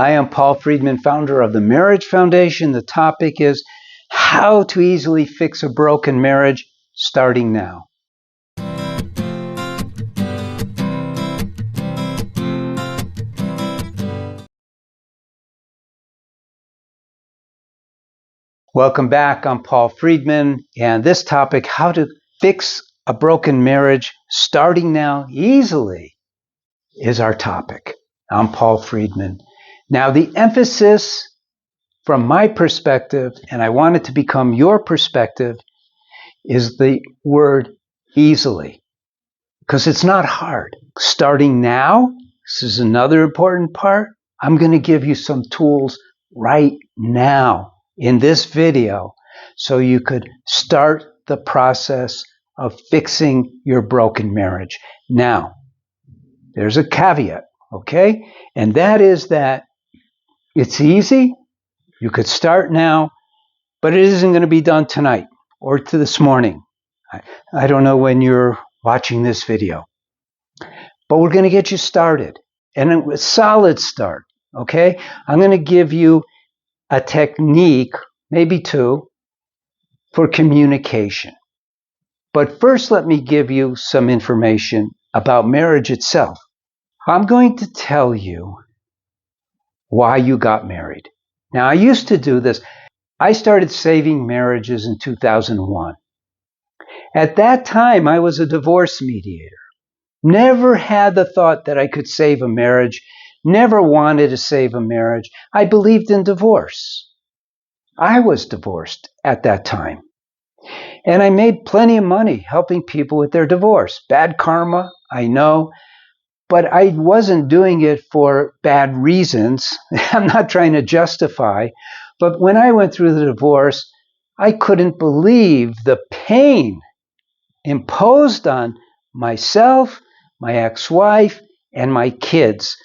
Hi, I'm Paul Friedman, founder of the Marriage Foundation. The topic is how to easily fix a broken marriage, starting now. Welcome back. I'm Paul Friedman, and this topic, how to fix a broken marriage, starting now easily, is our topic. I'm Paul Friedman. Now, the emphasis from my perspective, and I want it to become your perspective, is the word easily, because it's not hard. Starting now, this is another important part. I'm going to give you some tools right now in this video so you could start the process of fixing your broken marriage. Now, there's a caveat, okay? And that is that it's easy. You could start now, but it isn't going to be done tonight or to this morning. I don't know when you're watching this video, but we're going to get you started, and a solid start, okay? I'm going to give you a technique, maybe two, for communication. But first, let me give you some information about marriage itself. I'm going to tell you why you got married. Now, I used to do this. I started saving marriages in 2001. At that time, I was a divorce mediator. Never had the thought that I could save a marriage. Never wanted to save a marriage. I believed in divorce. I was divorced at that time. And I made plenty of money helping people with their divorce. Bad karma, I know. But I wasn't doing it for bad reasons. I'm not trying to justify. But when I went through the divorce, I couldn't believe the pain imposed on myself, my ex-wife, and my kids,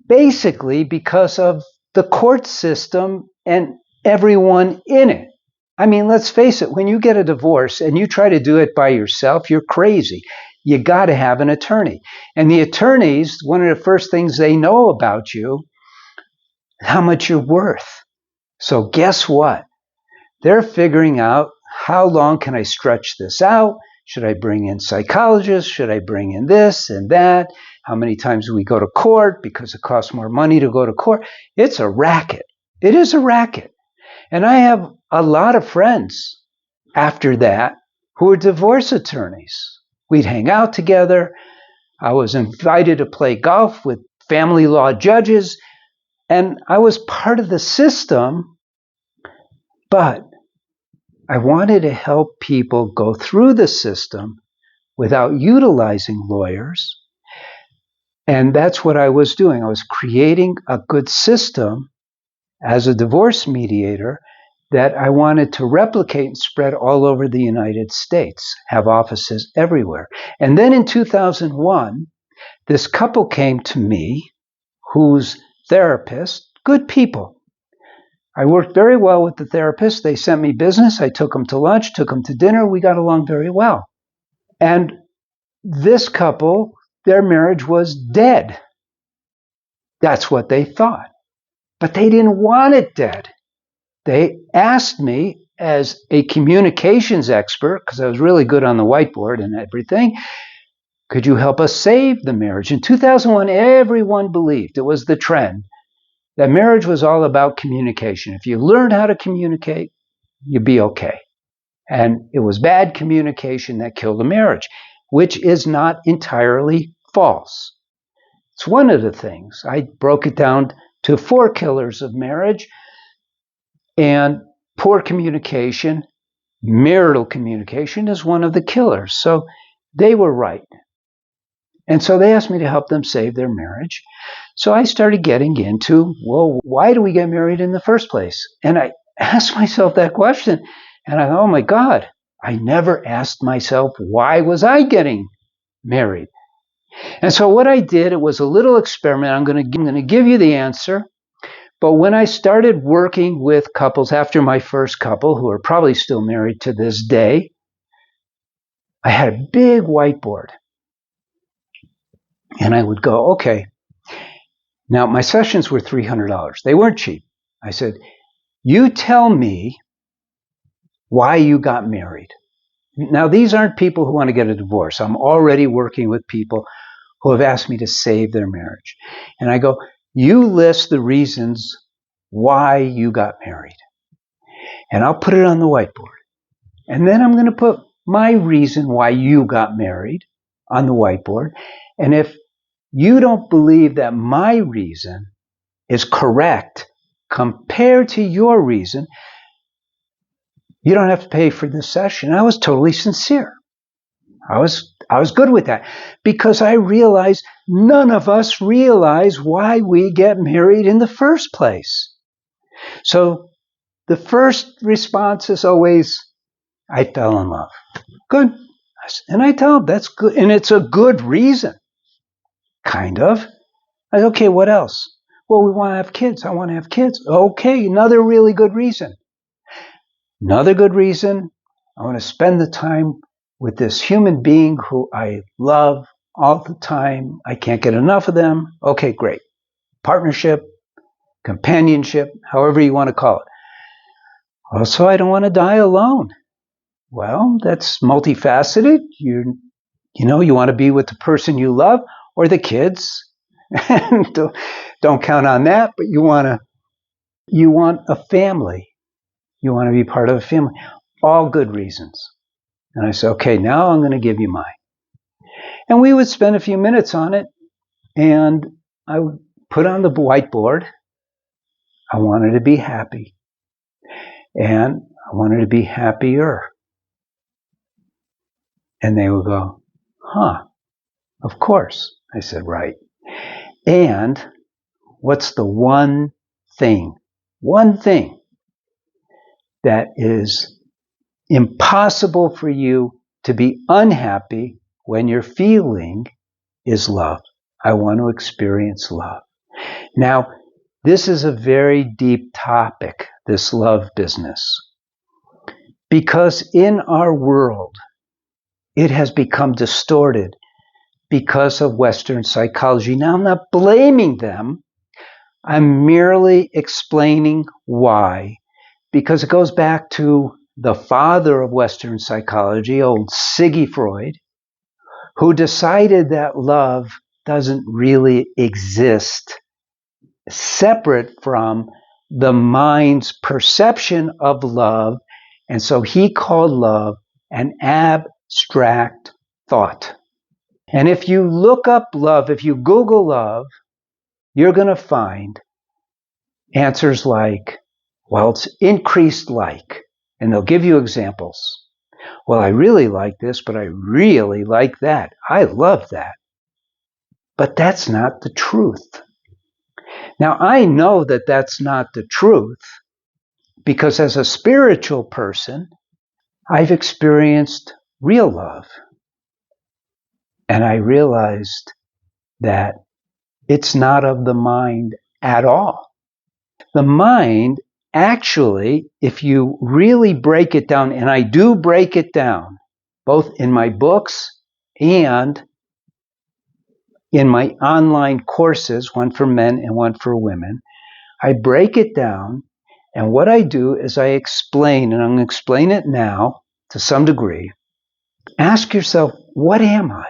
basically because of the court system and everyone in it. I mean, let's face it, when you get a divorce and you try to do it by yourself, you're crazy. You got to have an attorney. And the attorneys, one of the first things they know about you, how much you're worth. So guess what? They're figuring out, how long can I stretch this out? Should I bring in psychologists? Should I bring in this and that? How many times do we go to court because it costs more money to go to court? It's a racket. It is a racket. And I have a lot of friends after that who are divorce attorneys. We'd hang out together. I was invited to play golf with family law judges, and I was part of the system, but I wanted to help people go through the system without utilizing lawyers. And that's what I was doing. I was creating a good system as a divorce mediator that I wanted to replicate and spread all over the United States, have offices everywhere. And then in 2001, this couple came to me, who's therapists, good people. I worked very well with the therapist. They sent me business. I took them to lunch, took them to dinner. We got along very well. And this couple, their marriage was dead. That's what they thought. But they didn't want it dead. They asked me, as a communications expert, because I was really good on the whiteboard and everything, could you help us save the marriage? In 2001, everyone believed, it was the trend, that marriage was all about communication. If you learned how to communicate, you'd be okay. And it was bad communication that killed a marriage, which is not entirely false. It's one of the things. I broke it down to 4 killers of marriage, and poor communication, marital communication, is one of the killers. So they were right. And so they asked me to help them save their marriage. So I started getting into, well, why do we get married in the first place? And I asked myself that question. And I thought, oh my God, I never asked myself, why was I getting married? And so what I did, it was a little experiment. I'm going to give you the answer. But when I started working with couples after my first couple, who are probably still married to this day, I had a big whiteboard. And I would go, okay, Now, my sessions were $300. They weren't cheap. I said, you tell me why you got married. Now, these aren't people who want to get a divorce. I'm already working with people who have asked me to save their marriage. And I go, you list the reasons why you got married. And I'll put it on the whiteboard. And then I'm going to put my reason why you got married on the whiteboard. And if you don't believe that my reason is correct compared to your reason, you don't have to pay for this session. I was totally sincere. I was good with that because I realized none of us realize why we get married in the first place. So the first response is always, I fell in love. Good. And I tell them that's good. And it's a good reason. Kind of. I said, okay, what else? Well, we want to have kids. I want to have kids. Okay, another really good reason. Another good reason. I want to spend the time with this human being who I love all the time. I can't get enough of them. Okay, great. Partnership, companionship, however you want to call it. Also, I don't want to die alone. Well, that's multifaceted. You want to be with the person you love or the kids. Don't count on that, but you want a family. You want to be part of a family. All good reasons. And I said, okay, now I'm going to give you mine. And we would spend a few minutes on it, and I would put on the whiteboard, I wanted to be happy. And I wanted to be happier. And they would go, huh, of course. I said, right. And what's the one thing that is impossible for you to be unhappy when you're feeling is love. I want to experience love. Now, this is a very deep topic, this love business, because in our world, it has become distorted because of Western psychology. Now, I'm not blaming them. I'm merely explaining why, because it goes back to the father of Western psychology, old Siggy Freud, who decided that love doesn't really exist separate from the mind's perception of love. And so he called love an abstract thought. And if you look up love, if you Google love, you're going to find answers like, well, it's increased like. And they'll give you examples. Well, I really like this, but I really like that. I love that. But that's not the truth. Now, I know that that's not the truth because as a spiritual person, I've experienced real love. And I realized that it's not of the mind at all. The mind, actually, if you really break it down, and I do break it down, both in my books and in my online courses, one for men and one for women, I break it down, and what I do is I explain, and I'm going to explain it now to some degree. Ask yourself, what am I?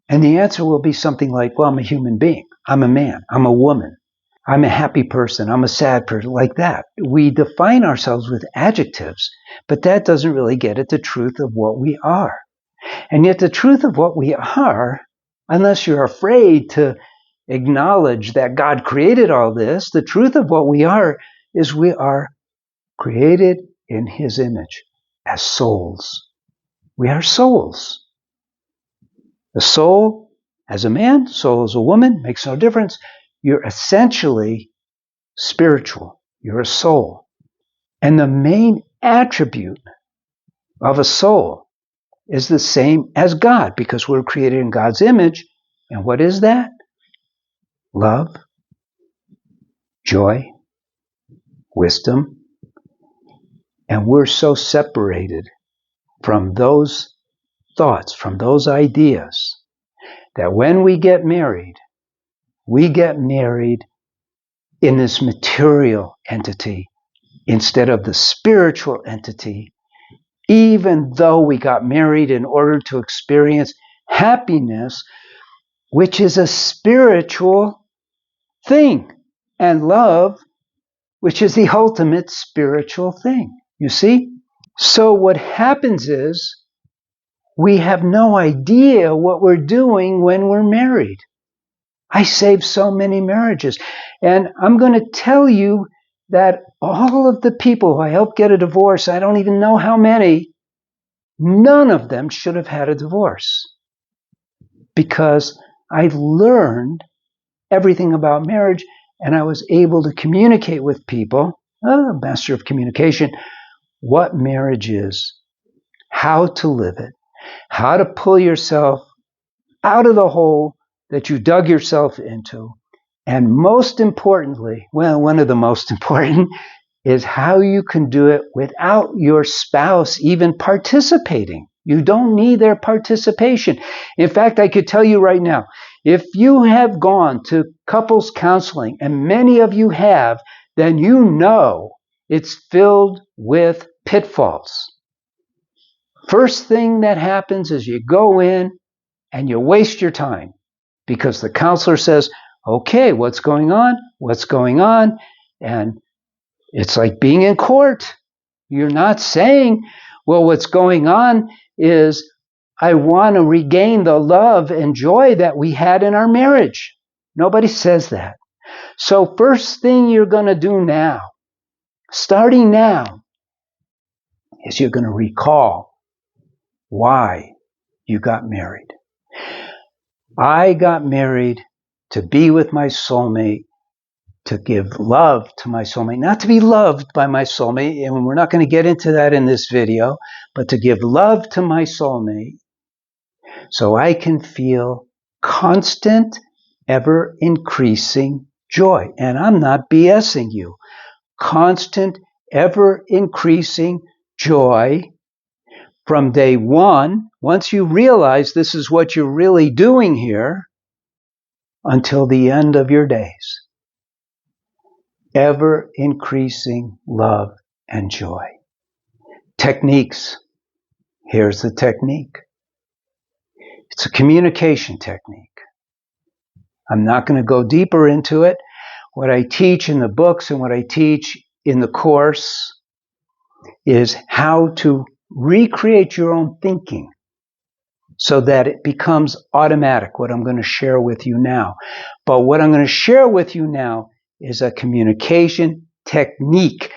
And the answer will be something like, well, I'm a human being. I'm a man. I'm a woman. I'm a happy person. I'm a sad person, like that. We define ourselves with adjectives, but that doesn't really get at the truth of what we are. And yet the truth of what we are, unless you're afraid to acknowledge that God created all this, the truth of what we are is we are created in His image as souls. We are souls. The soul as a man, soul as a woman, makes no difference. You're essentially spiritual. You're a soul. And the main attribute of a soul is the same as God, because we're created in God's image. And what is that? Love, joy, wisdom. And we're so separated from those thoughts, from those ideas, that when we get married in this material entity instead of the spiritual entity, even though we got married in order to experience happiness, which is a spiritual thing, and love, which is the ultimate spiritual thing. You see? So what happens is we have no idea what we're doing when we're married. I saved so many marriages. And I'm going to tell you that all of the people who I helped get a divorce, I don't even know how many, none of them should have had a divorce. Because I learned everything about marriage and I was able to communicate with people, master of communication, what marriage is, how to live it, how to pull yourself out of the hole that you dug yourself into. And most importantly, well, one of the most important is how you can do it without your spouse even participating. You don't need their participation. In fact, I could tell you right now, if you have gone to couples counseling, and many of you have, then you know it's filled with pitfalls. First thing that happens is you go in and you waste your time because the counselor says, okay, what's going on? What's going on? And it's like being in court. You're not saying, well, what's going on is I want to regain the love and joy that we had in our marriage. Nobody says that. So first thing you're going to do now, starting now, is you're going to recall why you got married. I got married to be with my soulmate, to give love to my soulmate, not to be loved by my soulmate, and we're not going to get into that in this video, but to give love to my soulmate so I can feel constant, ever increasing joy. And I'm not BSing you. Constant, ever increasing joy from day one, once you realize this is what you're really doing here, until the end of your days. Ever increasing love and joy. Techniques. Here's the technique. It's a communication technique. I'm not going to go deeper into it. What I teach in the books and what I teach in the course is how to recreate your own thinking so that it becomes automatic, what I'm going to share with you now. But what I'm going to share with you now is a communication technique.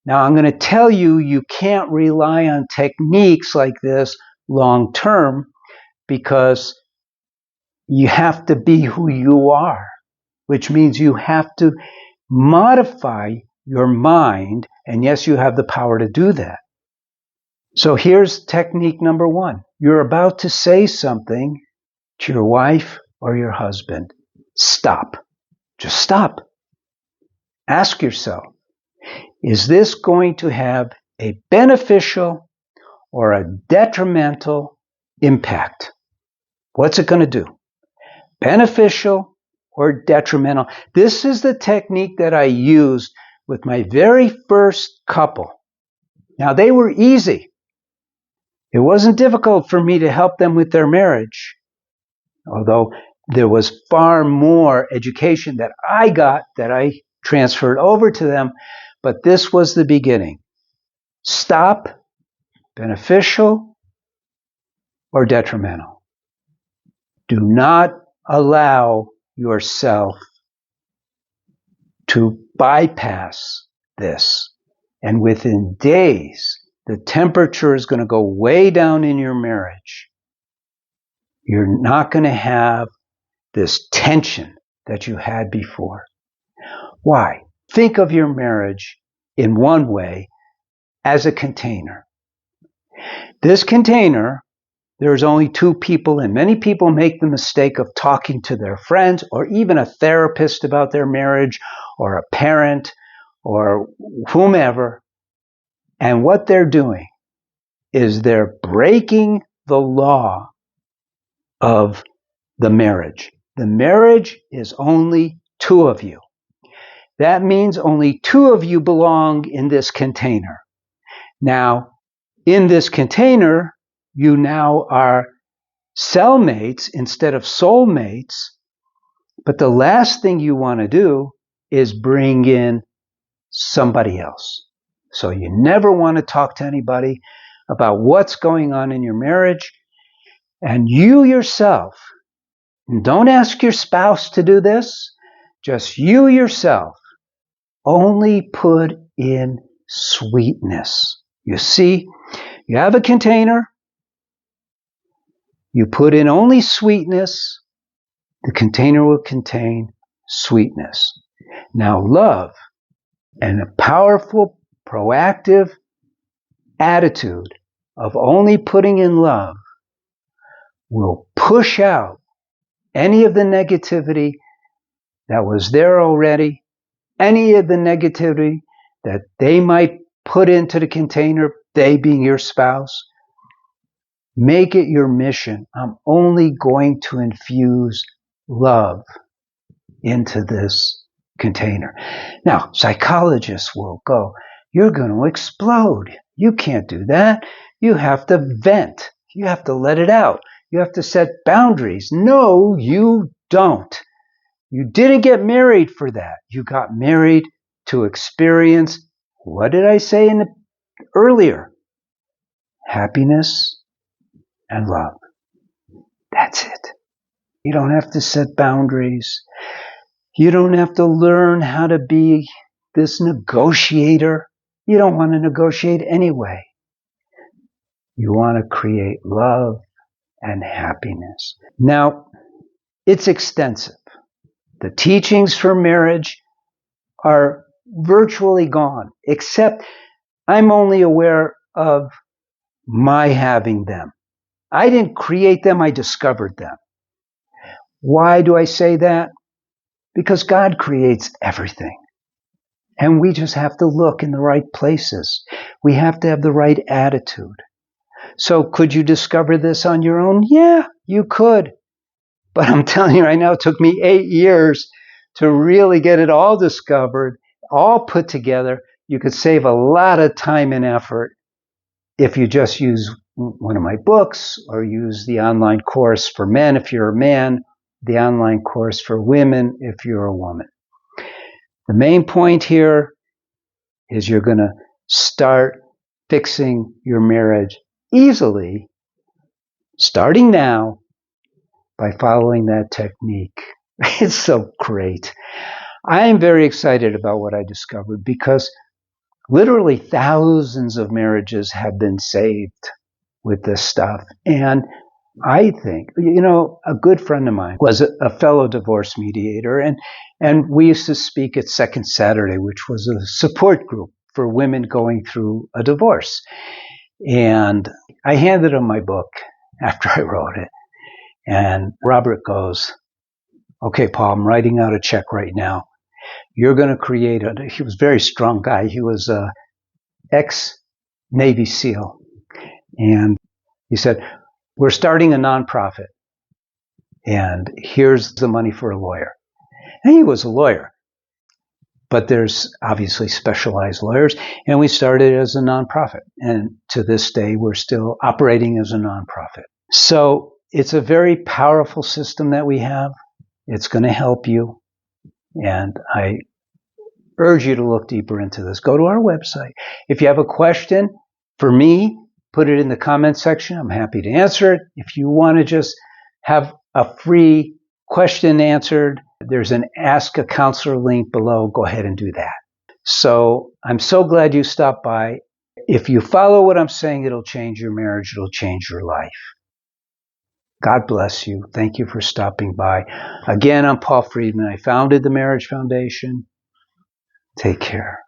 Now, I'm going to tell you, you can't rely on techniques like this long term because you have to be who you are, which means you have to modify your mind. And yes, you have the power to do that. So here's technique number one. You're about to say something to your wife or your husband. Stop. Just stop. Ask yourself, is this going to have a beneficial or a detrimental impact? What's it going to do? Beneficial or detrimental? This is the technique that I used with my very first couple. Now, they were easy. It wasn't difficult for me to help them with their marriage, although there was far more education that I got that I transferred over to them, but this was the beginning. Stop, beneficial or detrimental. Do not allow yourself to bypass this. And within days, the temperature is going to go way down in your marriage. You're not going to have this tension that you had before. Why? Think of your marriage in one way as a container. This container, there's only two people, and many people make the mistake of talking to their friends or even a therapist about their marriage or a parent or whomever. And what they're doing is they're breaking the law of the marriage. The marriage is only two of you. That means only two of you belong in this container. Now, in this container, you now are cellmates instead of soulmates. But the last thing you want to do is bring in somebody else. So you never want to talk to anybody about what's going on in your marriage. And you yourself, and don't ask your spouse to do this, just you yourself, only put in sweetness. You see, you have a container, you put in only sweetness, the container will contain sweetness. Now, love and a powerful, proactive attitude of only putting in love will push out any of the negativity that was there already, any of the negativity that they might put into the container, they being your spouse. Make it your mission. I'm only going to infuse love into this container. Now, psychologists will go, you're going to explode. You can't do that. You have to vent. You have to let it out. You have to set boundaries. No, you don't. You didn't get married for that. You got married to experience, what did I say earlier? Happiness and love. That's it. You don't have to set boundaries. You don't have to learn how to be this negotiator. You don't want to negotiate anyway. You want to create love and happiness. Now, it's extensive. The teachings for marriage are virtually gone, except I'm only aware of my having them. I didn't create them, I discovered them. Why do I say that? Because God creates everything. And we just have to look in the right places. We have to have the right attitude. So could you discover this on your own? Yeah, you could. But I'm telling you right now, it took me 8 years to really get it all discovered, all put together. You could save a lot of time and effort if you just use one of my books or use the online course for men if you're a man, the online course for women if you're a woman. The main point here is you're going to start fixing your marriage easily, starting now, by following that technique. It's so great. I am very excited about what I discovered because literally thousands of marriages have been saved with this stuff. And I think, a good friend of mine was a fellow divorce mediator, and we used to speak at Second Saturday, which was a support group for women going through a divorce. And I handed him my book after I wrote it. And Robert goes, okay, Paul, I'm writing out a check right now. You're going to create he was a very strong guy. He was a ex-Navy SEAL. And he said, we're starting a nonprofit. And here's the money for a lawyer. And he was a lawyer. But there's obviously specialized lawyers. And we started as a nonprofit. And to this day, we're still operating as a nonprofit. So it's a very powerful system that we have. It's going to help you. And I urge you to look deeper into this. Go to our website. If you have a question for me, put it in the comment section. I'm happy to answer it. If you want to just have a free question answered, there's an Ask a Counselor link below. Go ahead and do that. So I'm so glad you stopped by. If you follow what I'm saying, it'll change your marriage. It'll change your life. God bless you. Thank you for stopping by. Again, I'm Paul Friedman. I founded the Marriage Foundation. Take care.